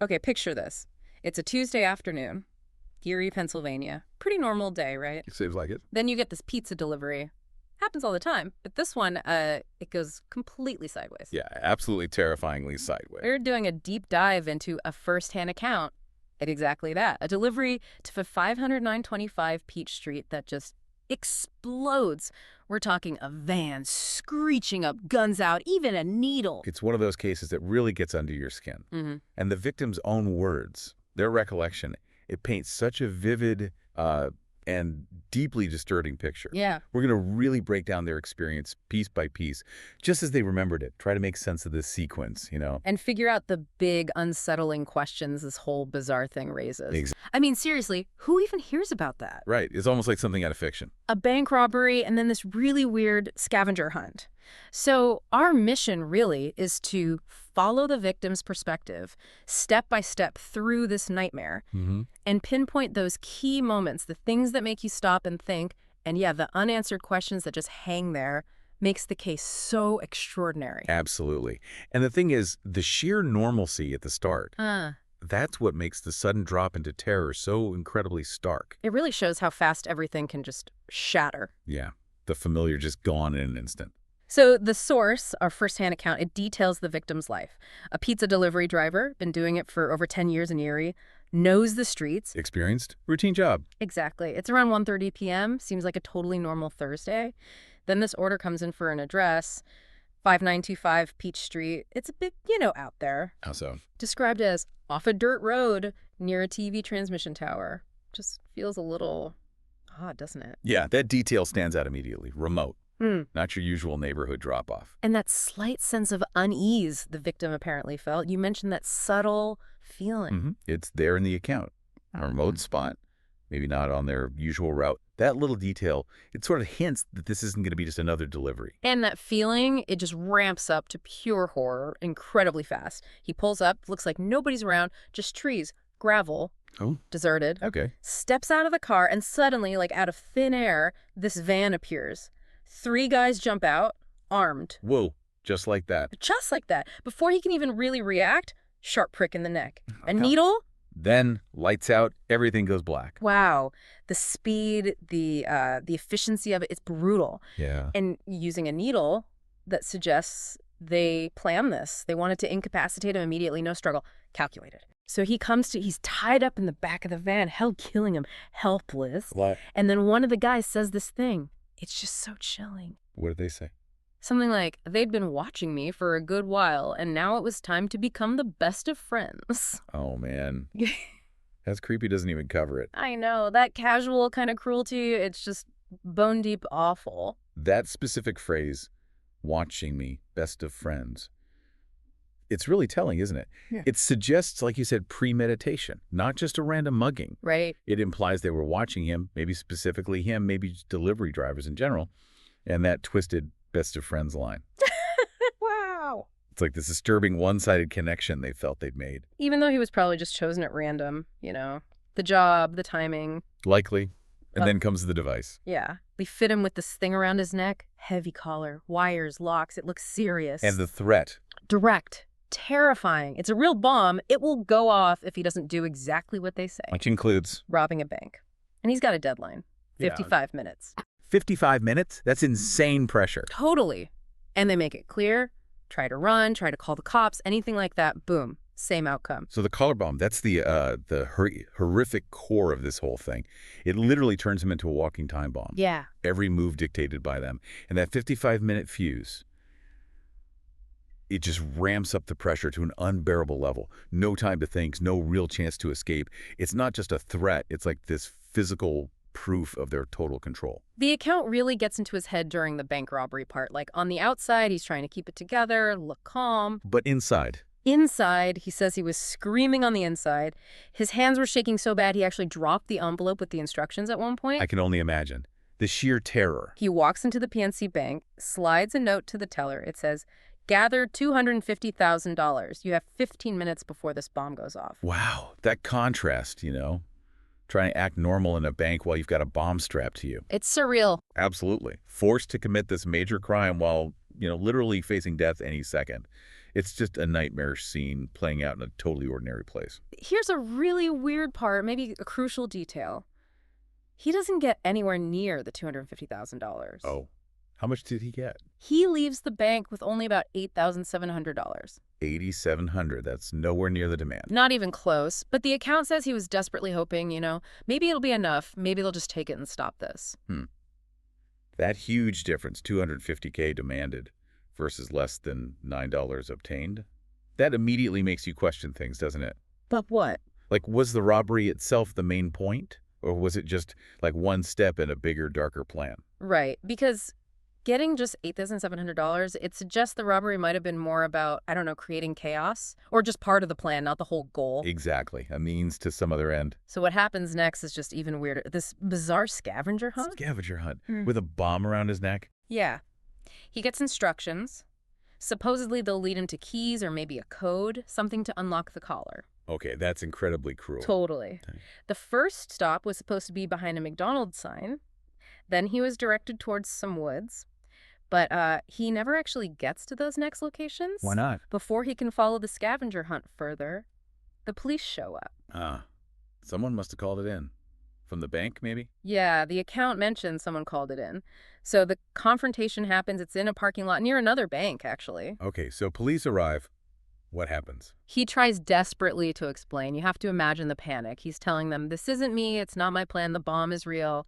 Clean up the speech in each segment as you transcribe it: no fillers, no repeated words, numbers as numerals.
Okay, picture this. It's a Tuesday afternoon, Erie, Pennsylvania. Pretty normal day, right? It seems like it. Then you get this pizza delivery. Happens all the time, but this one, it goes completely sideways. Yeah, absolutely terrifyingly sideways. We're doing a deep dive into a first-hand account at exactly that. A delivery to 50925 Peach Street that just explodes. We're talking a van screeching up, guns out, even a needle. It's one of those cases that really gets under your skin. And the victim's own words, their recollection, it paints such a vivid and deeply disturbing picture. Yeah. We're going to really break down their experience piece by piece, just as they remembered it. Try to make sense of this sequence, you know. And figure out the big, unsettling questions this whole bizarre thing raises. I mean, seriously, who even hears about that? Right. It's almost like something out of fiction. A bank robbery and then this really weird scavenger hunt. So our mission really is to follow the victim's perspective step by step through this nightmare and pinpoint those key moments, the things that make you stop and think, and yeah, the unanswered questions that just hang there makes the case so extraordinary. Absolutely. And the thing is, the sheer normalcy at the start, that's what makes the sudden drop into terror so incredibly stark. It really shows how fast everything can just shatter. Yeah, the familiar just gone in an instant. So the source, our first-hand account, it details the victim's life. A pizza delivery driver, been doing it for over 10 years in Erie, knows the streets. Experienced, routine job. Exactly. It's around 1:30 p.m., seems like a totally normal Thursday. Then this order comes in for an address, 5925 Peach Street. It's a bit, out there. How so? Described as off a dirt road near a TV transmission tower. Just feels a little odd, doesn't it? Yeah, that detail stands out immediately. Remote. Not your usual neighborhood drop-off. And that slight sense of unease the victim apparently felt. You mentioned that subtle feeling. It's there in the account. A remote spot. Maybe not on their usual route. That little detail, it sort of hints that this isn't going to be just another delivery. And that feeling, it just ramps up to pure horror incredibly fast. He pulls up, looks like nobody's around, just trees, gravel, deserted. Okay. Steps out of the car, and suddenly, like out of thin air, this van appears. 3 guys jump out, armed. Whoa, just like that. Just like that. Before he can even really react, sharp prick in the neck. A needle? Then, lights out, everything goes black. Wow. The speed, the efficiency of it, it's brutal. Yeah. And using a needle, that suggests they planned this. They wanted to incapacitate him immediately, no struggle. Calculated. So he's tied up in the back of the van, hell killing him, helpless. What? And then one of the guys says this thing. It's just so chilling. What did they say? Something like, they'd been watching me for a good while, and now it was time to become the best of friends. Oh, man. That's creepy, doesn't even cover it. I know, that casual kind of cruelty, it's just bone deep awful. That specific phrase, watching me, best of friends, it's really telling, isn't it? Yeah. It suggests, like you said, premeditation, not just a random mugging. Right. It implies they were watching him, maybe specifically him, maybe just delivery drivers in general, and that twisted best of friends line. Wow. It's like this disturbing one-sided connection they felt they'd made. Even though he was probably just chosen at random, the job, the timing. Likely. And then comes the device. Yeah. We fit him with this thing around his neck, heavy collar, wires, locks. It looks serious. And the threat. Direct. Terrifying. It's a real bomb. It will go off if he doesn't do exactly what they say. Which includes? Robbing a bank. And he's got a deadline. 55 minutes. 55 minutes? That's insane pressure. Totally. And they make it clear. Try to run, try to call the cops, anything like that. Boom. Same outcome. So the collar bomb, that's the horrific core of this whole thing. It literally turns him into a walking time bomb. Yeah. Every move dictated by them. And that 55-minute fuse, it just ramps up the pressure to an unbearable level. No time to think, no real chance to escape. It's not just a threat. It's like this physical proof of their total control. The account really gets into his head during the bank robbery part. Like on the outside, he's trying to keep it together, look calm. But inside? Inside, he says he was screaming on the inside. His hands were shaking so bad he actually dropped the envelope with the instructions at one point. I can only imagine. The sheer terror. He walks into the PNC bank, slides a note to the teller. It says, "Gather $250,000. You have 15 minutes before this bomb goes off." Wow, that contrast, trying to act normal in a bank while you've got a bomb strapped to you. It's surreal. Absolutely. Forced to commit this major crime while, literally facing death any second. It's just a nightmare scene playing out in a totally ordinary place. Here's a really weird part, maybe a crucial detail. He doesn't get anywhere near the $250,000. Oh. How much did he get? He leaves the bank with only about $8,700. $8,700. That's nowhere near the demand. Not even close, but the account says he was desperately hoping, maybe it'll be enough. Maybe they'll just take it and stop this. That huge difference, $250K demanded versus less than $9 obtained, that immediately makes you question things, doesn't it? But what? Like, was the robbery itself the main point? Or was it just like one step in a bigger, darker plan? Right, because getting just $8,700, it suggests the robbery might have been more about, I don't know, creating chaos, or just part of the plan, not the whole goal. Exactly. A means to some other end. So what happens next is just even weirder. This bizarre scavenger hunt? Scavenger hunt. With a bomb around his neck? Yeah. He gets instructions. Supposedly they'll lead him to keys or maybe a code, something to unlock the collar. Okay, that's incredibly cruel. Totally. The first stop was supposed to be behind a McDonald's sign. Then he was directed towards some woods. But he never actually gets to those next locations. Why not? Before he can follow the scavenger hunt further, the police show up. Someone must have called it in. From the bank, maybe? Yeah, the account mentions someone called it in. So the confrontation happens. It's in a parking lot near another bank, actually. Okay, so police arrive. What happens? He tries desperately to explain. You have to imagine the panic. He's telling them, this isn't me. It's not my plan. The bomb is real.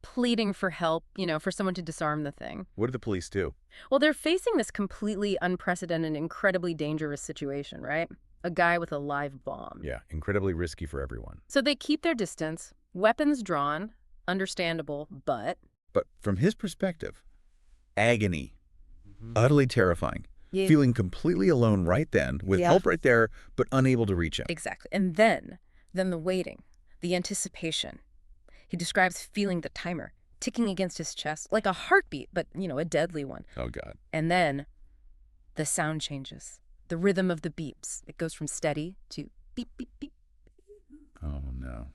Pleading for help, for someone to disarm the thing. What do the police do? Well, they're facing this completely unprecedented, incredibly dangerous situation, right? A guy with a live bomb. Yeah, incredibly risky for everyone. So they keep their distance, weapons drawn, understandable, but... But from his perspective, agony, utterly terrifying, Yeah. feeling completely alone right then, with help right there, but unable to reach him. Exactly. And then the waiting, the anticipation. He describes feeling the timer ticking against his chest, like a heartbeat, but, a deadly one. Oh, God. And then the sound changes. The rhythm of the beeps. It goes from steady to beep, beep, beep. Oh, no.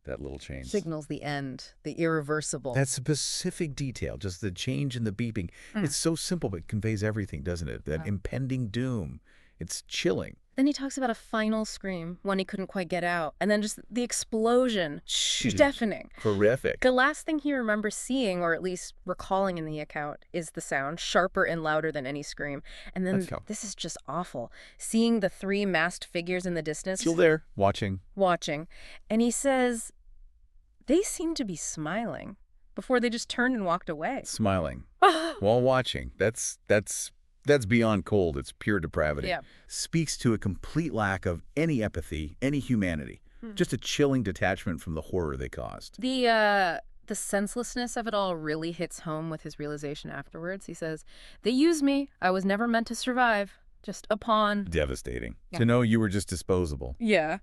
That little change. Signals the end, the irreversible. That specific detail, just the change in the beeping. It's so simple, but conveys everything, doesn't it? That impending doom. It's chilling. Then he talks about a final scream, one he couldn't quite get out. And then just the explosion. Deafening. Horrific. The last thing he remembers seeing, or at least recalling in the account, is the sound, sharper and louder than any scream. And then this is just awful. Seeing the three masked figures in the distance. Still there, watching. And he says, they seem to be smiling before they just turned and walked away. Smiling. While watching. That's beyond cold. It's pure depravity. Yeah. Speaks to a complete lack of any empathy, any humanity. Just a chilling detachment from the horror they caused. The senselessness of it all really hits home with his realization afterwards. He says, they used me. I was never meant to survive. Just a pawn. Devastating. Yeah. To know you were just disposable. Yeah.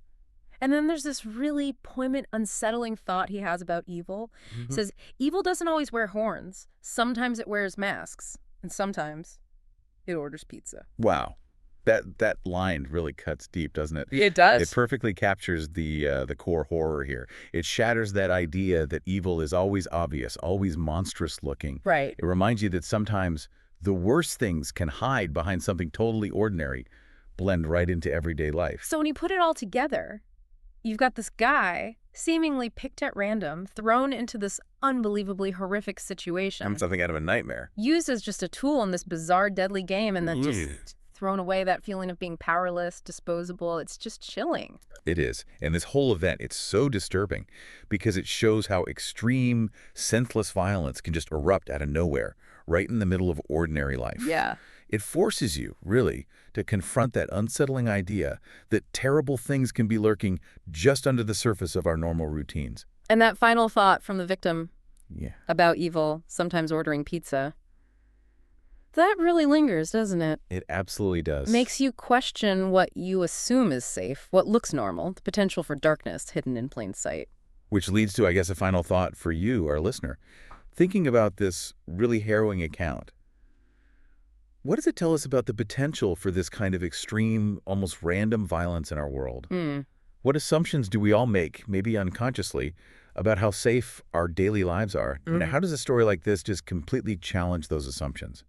And then there's this really poignant, unsettling thought he has about evil. He says, evil doesn't always wear horns. Sometimes it wears masks. And sometimes it orders pizza. Wow. That line really cuts deep, doesn't it? It does. It perfectly captures the core horror here. It shatters that idea that evil is always obvious, always monstrous looking. Right. It reminds you that sometimes the worst things can hide behind something totally ordinary, blend right into everyday life. So when you put it all together, you've got this guy seemingly picked at random, thrown into this unbelievably horrific situation. Something out of a nightmare. Used as just a tool in this bizarre, deadly game, and then just thrown away that feeling of being powerless, disposable. It's just chilling. It is. And this whole event, it's so disturbing because it shows how extreme, senseless violence can just erupt out of nowhere, right in the middle of ordinary life. Yeah. It forces you, really, to confront that unsettling idea that terrible things can be lurking just under the surface of our normal routines. And that final thought from the victim Yeah. about evil, sometimes ordering pizza, that really lingers, doesn't it? It absolutely does. Makes you question what you assume is safe, what looks normal, the potential for darkness hidden in plain sight. Which leads to, I guess, a final thought for you, our listener. Thinking about this really harrowing account, what does it tell us about the potential for this kind of extreme, almost random violence in our world? What assumptions do we all make, maybe unconsciously, about how safe our daily lives are? How does a story like this just completely challenge those assumptions?